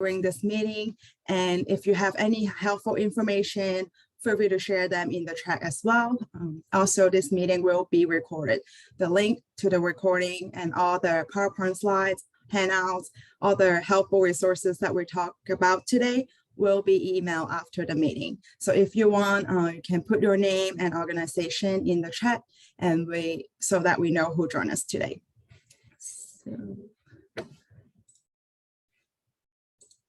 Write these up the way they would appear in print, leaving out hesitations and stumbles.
during this meeting. And if you have any helpful information, feel free to share them in the chat as well. Also, this meeting will be recorded. The link to the recording and all the PowerPoint slides, handouts, all the helpful resources that we talked about today will be emailed after the meeting. So if you want, you can put your name and organization in the chat, and so that we know who joined us today. So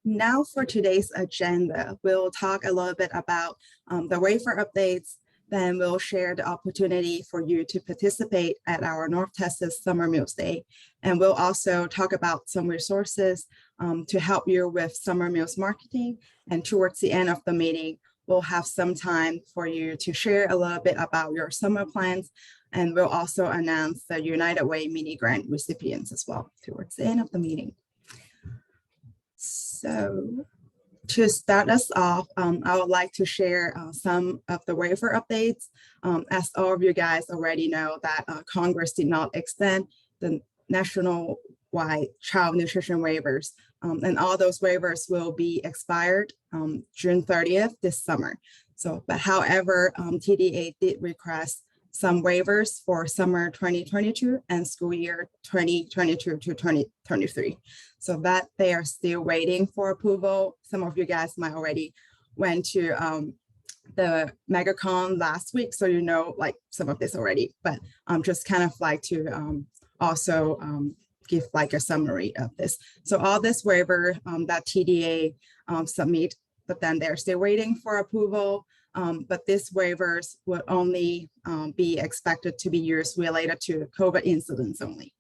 now for today's agenda, we'll talk a little bit about the waiver updates. Then we'll share the opportunity for you to participate at our North Texas Summer Meals Day. And we'll also talk about some resources to help you with summer meals marketing. And towards the end of the meeting, we'll have some time for you to share a little bit about your summer plans. And we'll also announce the United Way mini grant recipients as well towards the end of the meeting. So to start us off, I would like to share some of the waiver updates. As all of you guys already know, that Congress did not extend the national-wide child nutrition waivers, and all those waivers will be expired June 30th this summer. So, but however, TDA did request some waivers for summer 2022 and school year 2022 to 2023. So that they are still waiting for approval. Some of you guys might already went to the MegaCon last week, so you know like some of this already, but just kind of like to also give like a summary of this. So all this waiver that TDA submit, but then they're still waiting for approval. But these waivers would only be expected to be used related to COVID incidents only.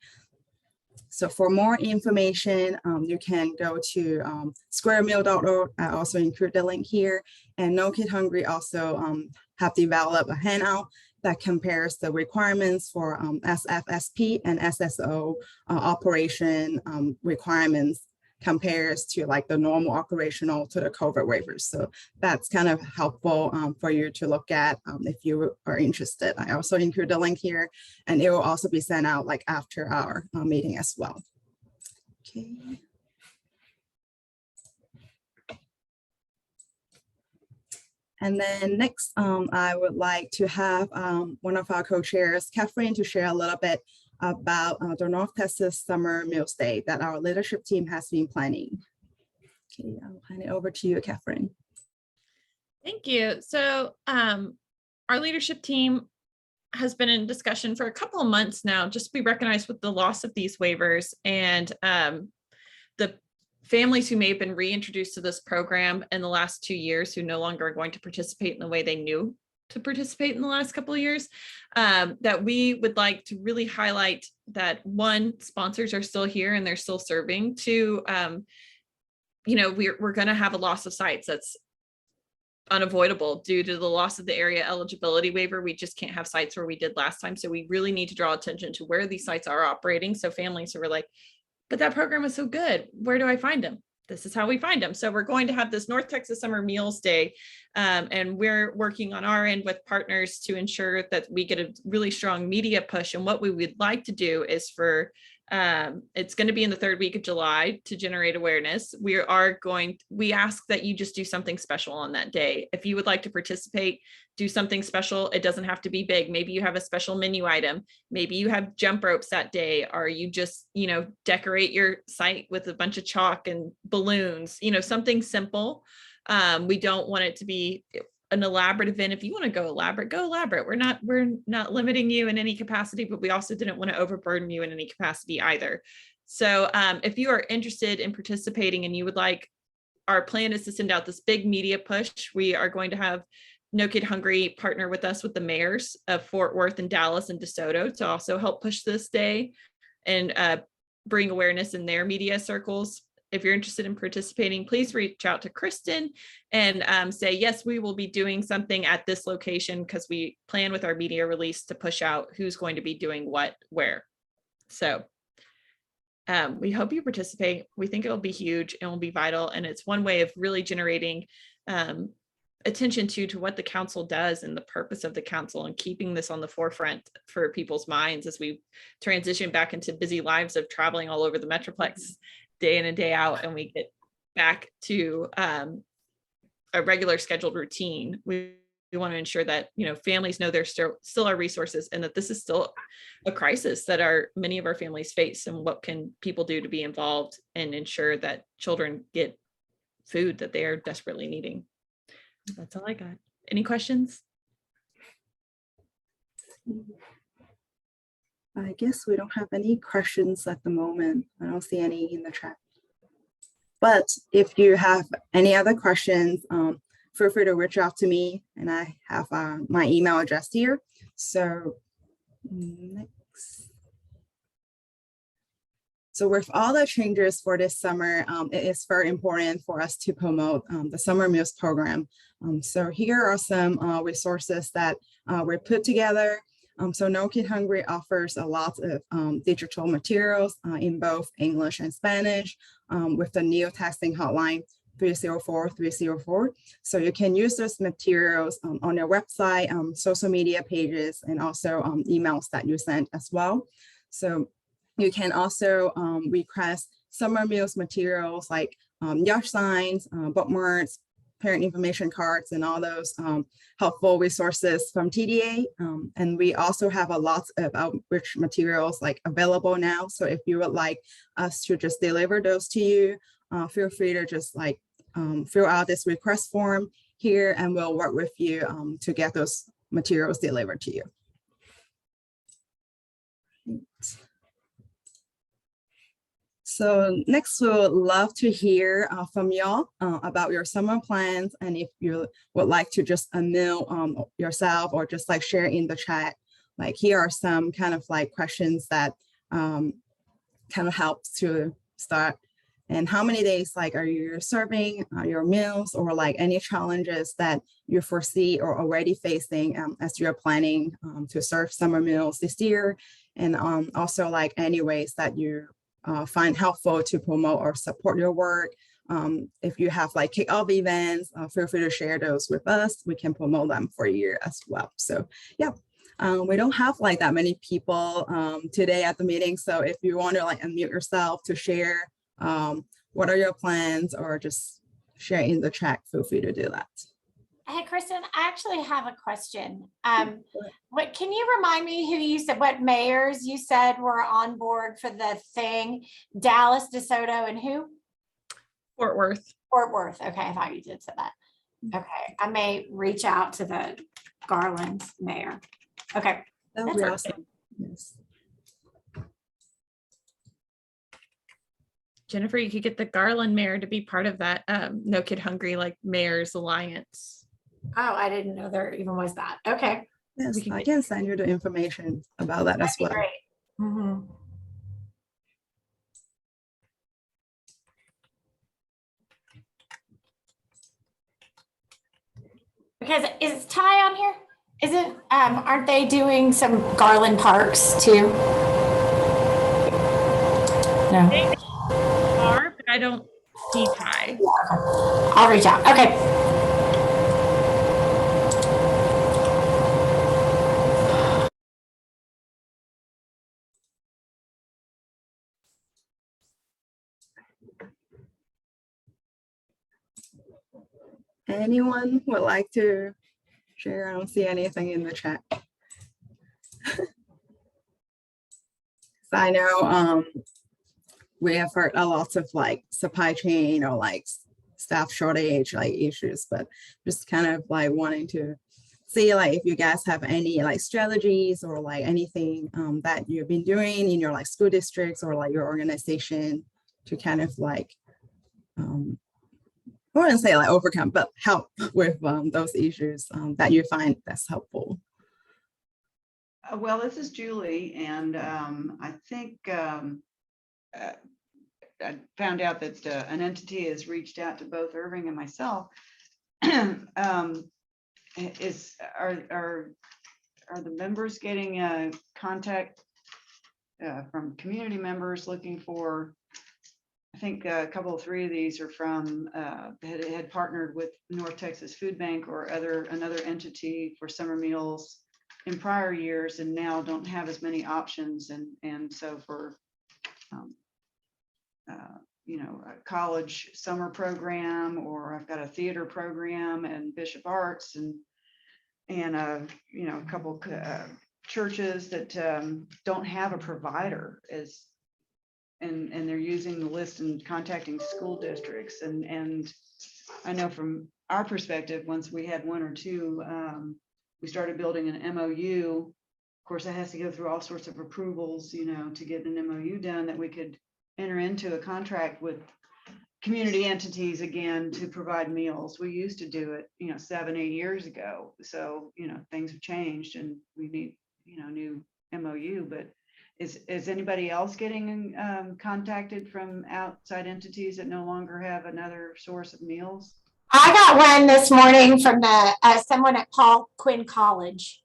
So for more information, you can go to squaremeal.org. I also include the link here. And No Kid Hungry also have developed a handout that compares the requirements for SFSP and SSO operation requirements compares to like the normal operational to the COVID waivers. So that's kind of helpful for you to look at if you are interested. I also include the link here, and it will also be sent out like after our meeting as well. Okay. And then next, I would like to have one of our co-chairs, Catherine, to share a little bit about the North Texas Summer Meals Day that our leadership team has been planning. Okay, I'll hand it over to you, Catherine. Thank you. So our leadership team has been in discussion for a couple of months now, just we recognize with the loss of these waivers and the families who may have been reintroduced to this program in the last 2 years who no longer are going to participate in the way they knew to participate in the last couple of years, that we would like to really highlight that one, sponsors are still here and they're still serving. Two, you know, we're going to have a loss of sites that's unavoidable due to the loss of the area eligibility waiver. We just can't have sites where we did last time. So we really need to draw attention to where these sites are operating. So families who were like, but that program is so good, where do I find them? This is how we find them. So we're going to have this North Texas Summer Meals Day, and we're working on our end with partners to ensure that we get a really strong media push. And what we would like to do is for, it's going to be in the 3rd week of July to generate awareness. We ask that you just do something special on that day. If you would like to participate, do something special. It doesn't have to be big. Maybe you have a special menu item. Maybe you have jump ropes that day, or you just, you know, decorate your site with a bunch of chalk and balloons, you know, something simple. We don't want it to be an elaborate event. If you want to go elaborate, go elaborate. We're not limiting you in any capacity, but we also didn't want to overburden you in any capacity either. So if you are interested in participating and you would like, our plan is to send out this big media push. We are going to have No Kid Hungry partner with us with the mayors of Fort Worth and Dallas and DeSoto to also help push this day and bring awareness in their media circles. If you're interested in participating, please reach out to Kristen and say, yes, we will be doing something at this location, because we plan with our media release to push out who's going to be doing what, where. So we hope you participate. We think it'll be huge and will be vital. And it's one way of really generating attention to what the council does and the purpose of the council, and keeping this on the forefront for people's minds as we transition back into busy lives of traveling all over the Metroplex day in and day out, and we get back to a regular scheduled routine. We want to ensure that, you know, families know there still are resources, and that this is still a crisis that many of our families face, and what can people do to be involved and ensure that children get food that they are desperately needing. That's all I got. Any questions? I guess we don't have any questions at the moment. I don't see any in the chat. But if you have any other questions, feel free to reach out to me, and I have my email address here. So next. So with all the changes for this summer, it is very important for us to promote the summer meals program. So here are some resources that we put together. So No Kid Hungry offers a lot of digital materials in both English and Spanish with the new texting hotline 304-304. So you can use those materials on your website, social media pages, and also emails that you send as well. So you can also request summer meals materials like yard signs, bookmarks, parent information cards, and all those helpful resources from TDA. And we also have a lot of outreach materials like available now. So if you would like us to just deliver those to you, feel free to just like fill out this request form here, and we'll work with you to get those materials delivered to you. So next, we would love to hear from y'all about your summer plans, and if you would like to just unmute yourself or just like share in the chat, like here are some kind of like questions that kind of helps to start. And how many days like are you serving your meals, or like any challenges that you foresee or already facing as you're planning to serve summer meals this year, and also like any ways that you find helpful to promote or support your work. If you have like kickoff events, feel free to share those with us. We can promote them for you as well. So yeah, we don't have like that many people today at the meeting. So if you want to like unmute yourself to share what are your plans, or just share in the chat, feel free to do that. Hey, Kristen, I actually have a question. What can you remind me who you said, what mayors you said were on board for the thing? Dallas, DeSoto, and who? Fort Worth. Fort Worth. Okay, I thought you did say that. Okay, I may reach out to the Garland mayor. Okay, That would be awesome. Yes. Jennifer, you could get the Garland mayor to be part of that No Kid Hungry like Mayor's Alliance. oh, I didn't know there even was that. Okay. Yes, I can send you the information about that as well. Great. Mm-hmm. Because is Ty on here? Isn't aren't they doing some Garland Parks too? No. They are, but I don't see Ty. I'll reach out. Okay. Anyone would like to share? I don't see anything in the chat. So I know we have heard a lot of like supply chain or like staff shortage like issues, but just kind of like wanting to see like if you guys have any like strategies or like anything that you've been doing in your like school districts or like your organization to kind of like I wouldn't say like overcome, but help with those issues that you find that's helpful. Well, this is Julie, and I think I found out that an entity has reached out to both Irving and myself. Are the members getting contact from community members looking for? I think a couple of three of these are from had partnered with North Texas Food Bank or another entity for summer meals in prior years, and now don't have as many options, and so for a college summer program, or I've got a theater program and Bishop Arts and a couple churches that don't have a provider and they're using the list and contacting school districts. And I know from our perspective, once we had one or two, we started building an MOU. Of course, that has to go through all sorts of approvals, to get an MOU done, that we could enter into a contract with community entities again to provide meals. We used to do it, 7-8 years ago. So, things have changed and we need, new MOU. But is anybody else getting contacted from outside entities that no longer have another source of meals? I got one this morning from someone at Paul Quinn College.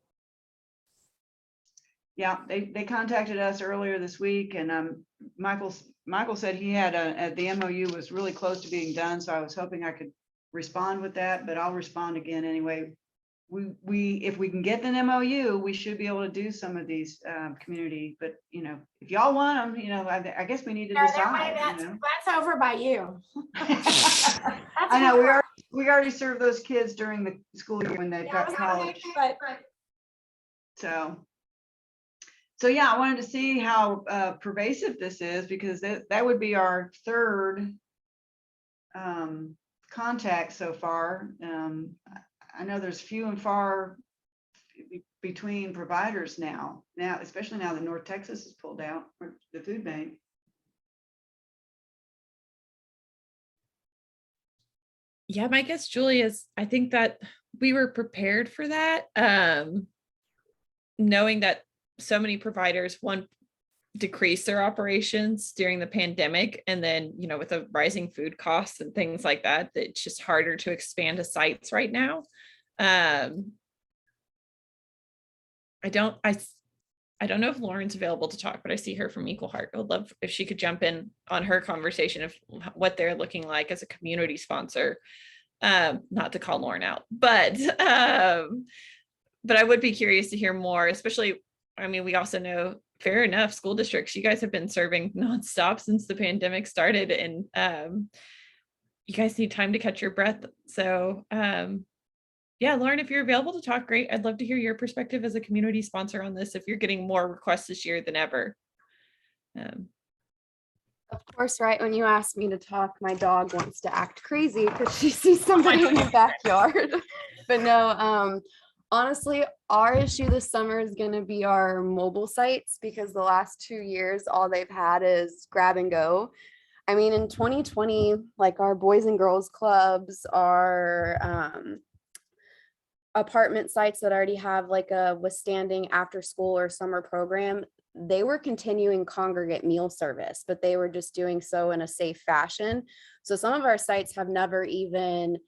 Yeah, they contacted us earlier this week, and Michael said he had the MOU was really close to being done, so I was hoping I could respond with that, but I'll respond again anyway. If we can get an MOU, we should be able to do some of these community, but if y'all want them, I guess we need to decide. That's over by you. I know we already served those kids during the school year when they got college. So yeah, I wanted to see how pervasive this is, because that would be our third contact so far. I know there's few and far between providers now, especially now that North Texas is pulled out, the food bank. Yeah, my guess, Julie, is I think that we were prepared for that, knowing that so many providers, one, decrease their operations during the pandemic, and then with the rising food costs and things like that, it's just harder to expand to sites right now. I don't know if Lauren's available to talk, but I see her from Equal Heart. I would love if she could jump in on her conversation of what they're looking like as a community sponsor. Not to call Lauren out, but I would be curious to hear more, especially, we also know, fair enough, school districts, you guys have been serving nonstop since the pandemic started, and you guys need time to catch your breath. So yeah, Lauren, if you're available to talk, great. I'd love to hear your perspective as a community sponsor on this, if you're getting more requests this year than ever. Of course, right when you ask me to talk, my dog wants to act crazy because she sees somebody in the backyard. But no, honestly, our issue this summer is going to be our mobile sites, because the last 2 years, all they've had is grab and go. In 2020, like our Boys and Girls Clubs, our apartment sites that already have like a withstanding after school or summer program, they were continuing congregate meal service, but they were just doing so in a safe fashion. So some of our sites have never even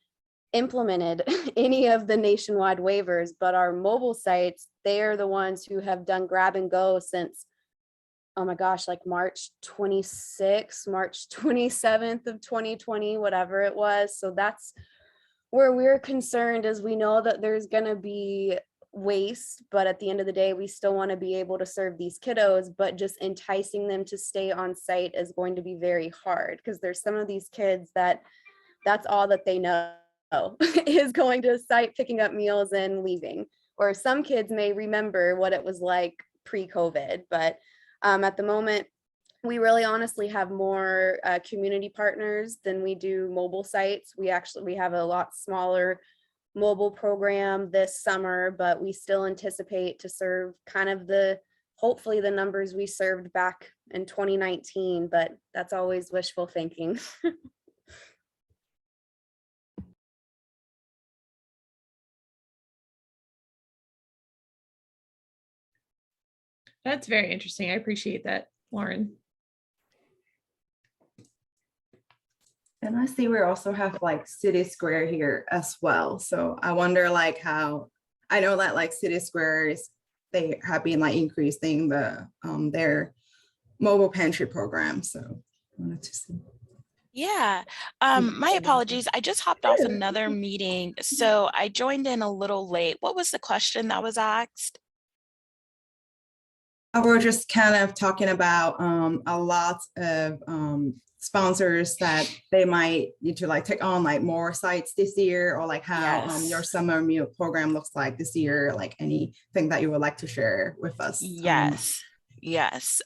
implemented any of the nationwide waivers, but our mobile sites, they are the ones who have done grab and go since, oh my gosh, like March 26th, March 27th of 2020, whatever it was. So that's where we're concerned, is we know that there's going to be waste, but at the end of the day, we still want to be able to serve these kiddos, but just enticing them to stay on site is going to be very hard, because there's some of these kids that's all that they know is going to a site, picking up meals and leaving. Or some kids may remember what it was like pre-COVID, but at the moment, we really honestly have more community partners than we do mobile sites. We have a lot smaller mobile program this summer, but we still anticipate to serve kind of hopefully the numbers we served back in 2019, but that's always wishful thinking. That's very interesting. I appreciate that, Lauren. And I see we also have like City Square here as well. So I wonder like how, I know that like City Squares, they have been like increasing the their mobile pantry program. So I wanted to see. Yeah, my apologies. I just hopped off another meeting, so I joined in a little late. What was the question that was asked? We're just kind of talking about a lot of sponsors that they might need to like take on like more sites this year, or like how Yes. your summer meal program looks like this year, like anything that you would like to share with us? Yes. Yes.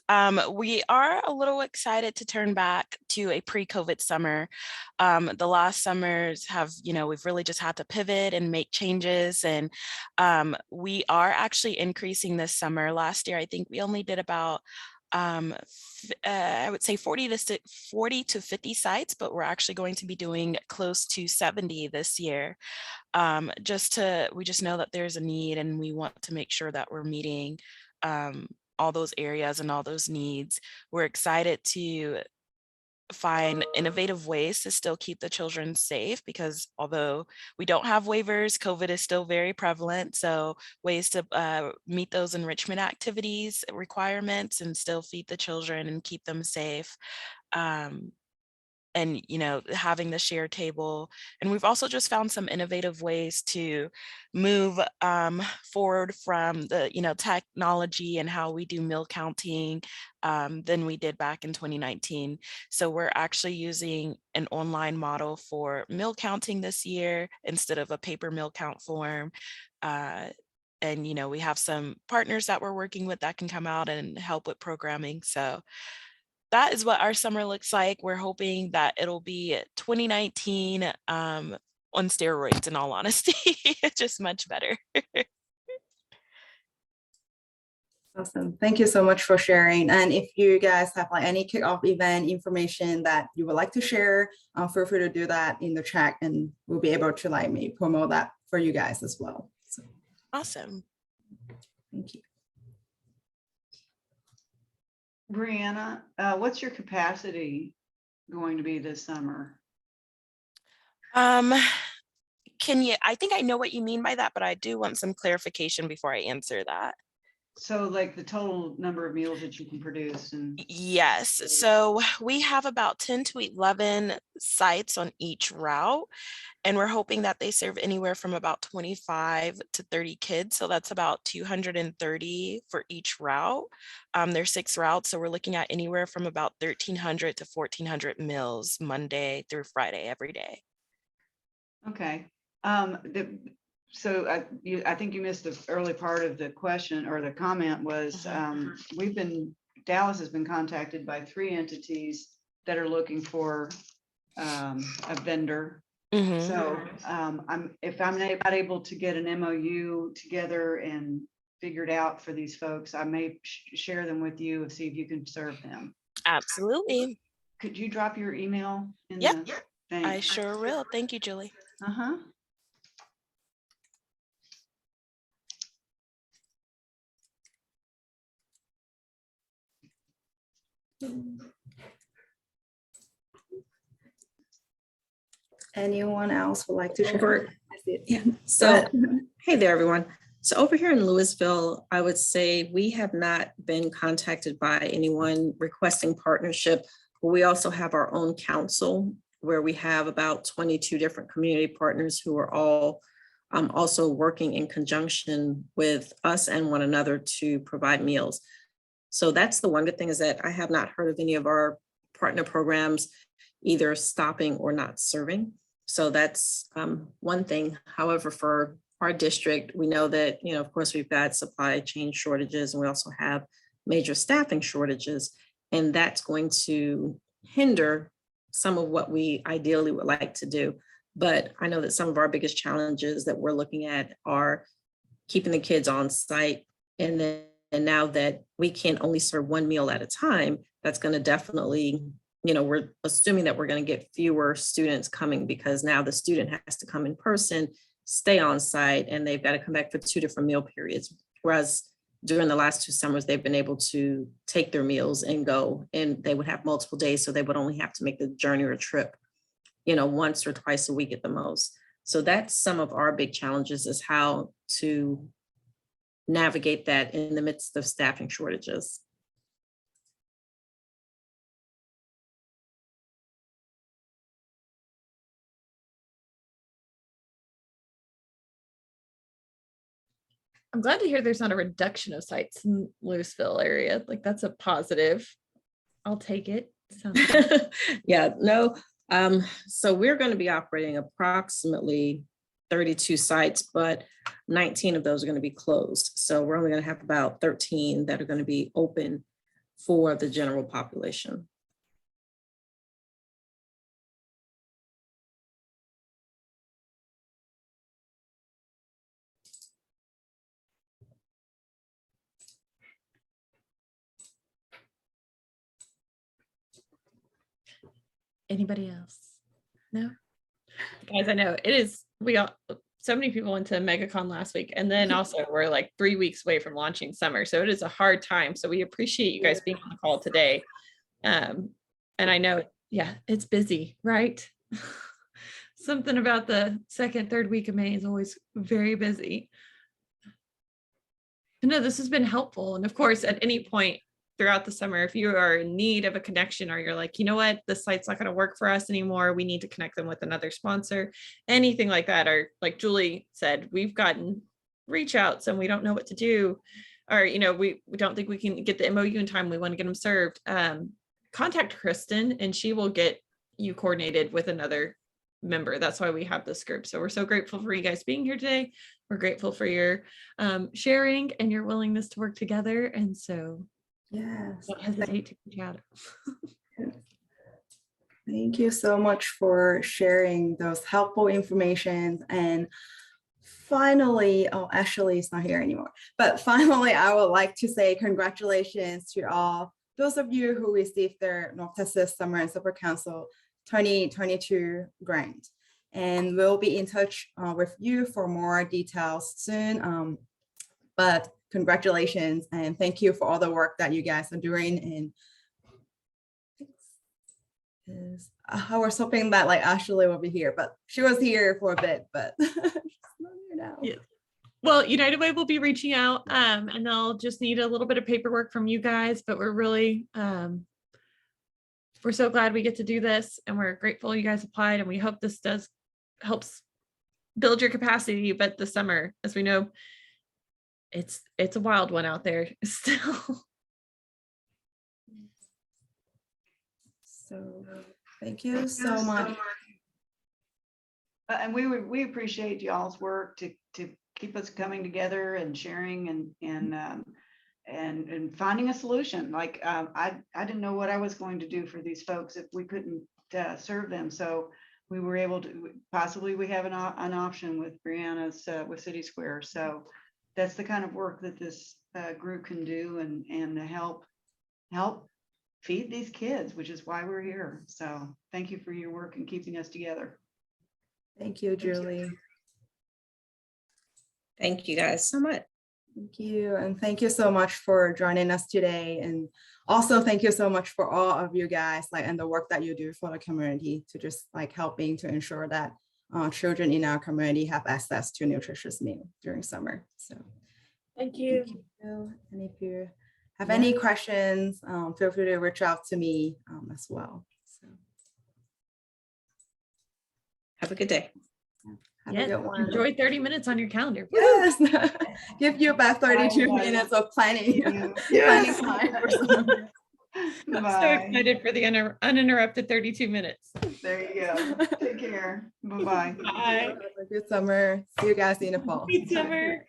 We are a little excited to turn back to a pre-COVID summer. The last summers have, we've really just had to pivot and make changes. And we are actually increasing this summer. Last year, I think we only did about I would say 40 to 50 sites, but we're actually going to be doing close to 70 this year. We just know that there's a need, and we want to make sure that we're meeting all those areas and all those needs. We're excited to find innovative ways to still keep the children safe, because although we don't have waivers, COVID is still very prevalent. So ways to meet those enrichment activities requirements and still feed the children and keep them safe. And having the share table. And we've also just found some innovative ways to move forward from the technology and how we do meal counting than we did back in 2019. So we're actually using an online model for meal counting this year instead of a paper meal count form. And we have some partners that we're working with that can come out and help with programming. So that is what our summer looks like. We're hoping that it'll be 2019 on steroids, in all honesty. Just much better. Awesome. Thank you so much for sharing. And if you guys have like any kickoff event information that you would like to share, feel free to do that in the chat, and we'll be able to like maybe promote that for you guys as well. So, Awesome. thank you. Brianna, what's your capacity going to be this summer? I think I know what you mean by that, but I do want some clarification before I answer that. So like the total number of meals that you can produce? And yes, so we have about 10 to 11 sites on each route. And we're hoping that they serve anywhere from about 25 to 30 kids. So that's about 230 for each route. There's 6 routes. So we're looking at anywhere from about 1,300 to 1,400 meals Monday through Friday, every day. okay. So I think you missed the early part of the question, or the comment was, Dallas has been contacted by 3 entities that are looking for a vendor. Mm-hmm. So if I'm not able to get an MOU together and figured out for these folks, I may share them with you and see if you can serve them. Absolutely. Could you drop your email in Yep. the thing? I sure will. Thank you, Julie. Uh-huh. Anyone else would like to share? Yeah. So, hey there, everyone. So over here in Louisville, I would say we have not been contacted by anyone requesting partnership. But we also have our own council where we have about 22 different community partners who are all also working in conjunction with us and one another to provide meals. So that's the one good thing, is that I have not heard of any of our partner programs either stopping or not serving. So that's one thing. However, for our district, we know that, of course, we've got supply chain shortages, and we also have major staffing shortages, and that's going to hinder some of what we ideally would like to do. But I know that some of our biggest challenges that we're looking at are keeping the kids on site. And now that we can only serve 1 meal at a time, that's going to definitely, we're assuming that we're going to get fewer students coming, because now the student has to come in person, stay on site, and they've got to come back for 2 different meal periods. Whereas during the last 2 summers, they've been able to take their meals and go, and they would have multiple days. So they would only have to make the journey or trip, once or twice a week at the most. So that's some of our big challenges, is how to navigate that in the midst of staffing shortages. I'm glad to hear there's not a reduction of sites in Louisville area. Like, that's a positive. I'll take it. Sounds good. Yeah, no. So we're going to be operating approximately 32 sites, but 19 of those are going to be closed. So we're only going to have about 13 that are going to be open for the general population. Anybody else? No? Guys, I know it is, so many people went to MegaCon last week, and then also we're like 3 weeks away from launching summer. So it is a hard time. So we appreciate you guys being on the call today. And I know, yeah, it's busy, right? Something about the second, third week of May is always very busy. No, this has been helpful. And of course, at any point throughout the summer, if you are in need of a connection, or you're like, you know what, this site's not going to work for us anymore, we need to connect them with another sponsor, anything like that. Or like Julie said, we've gotten reach outs and we don't know what to do. Or, you know, we don't think we can get the MOU in time, we want to get them served. Contact Kristen and she will get you coordinated with another member. That's why we have this group. So we're so grateful for you guys being here today. We're grateful for your sharing and your willingness to work together. And so Yes. don't hesitate to reach out. Thank you so much for sharing those helpful information. And finally, oh, Ashley is not here anymore, but finally, I would like to say congratulations to all those of you who received their North Texas Summer and Supper Council 2022 grant. And we'll be in touch with you for more details soon. But congratulations and thank you for all the work that you guys are doing. And I was hoping that like Ashley will be here, but she was here for a bit, but she's not here now. Yeah. Well, United Way will be reaching out and they'll just need a little bit of paperwork from you guys, but we're really, we're so glad we get to do this and we're grateful you guys applied, and we hope this helps build your capacity. But the summer, as we know, it's a wild one out there still. So thank you so much. And we appreciate y'all's work to keep us coming together and sharing and finding a solution. Like I didn't know what I was going to do for these folks if we couldn't serve them. So we were able to, possibly we have an option with Brianna's with City Square. So that's the kind of work that this group can do and help feed these kids, which is why we're here. So thank you for your work and keeping us together. Thank you, Julie. Thank you guys so much. Thank you. And thank you so much for joining us today. And also thank you so much for all of you guys, like, and the work that you do for the community to just like helping to ensure that children in our community have access to a nutritious meal during summer. So Thank you. thank you. And if you have any questions, feel free to reach out to me as well. So Have a good day. have a good one. Enjoy 30 minutes on your calendar. Yes. Give you about 32 minutes of planning. Planning time for summer. I'm so excited for the uninterrupted 32 minutes. There you go. Take care. Bye-bye. Bye. Have a good summer. See you guys in the fall. Good summer.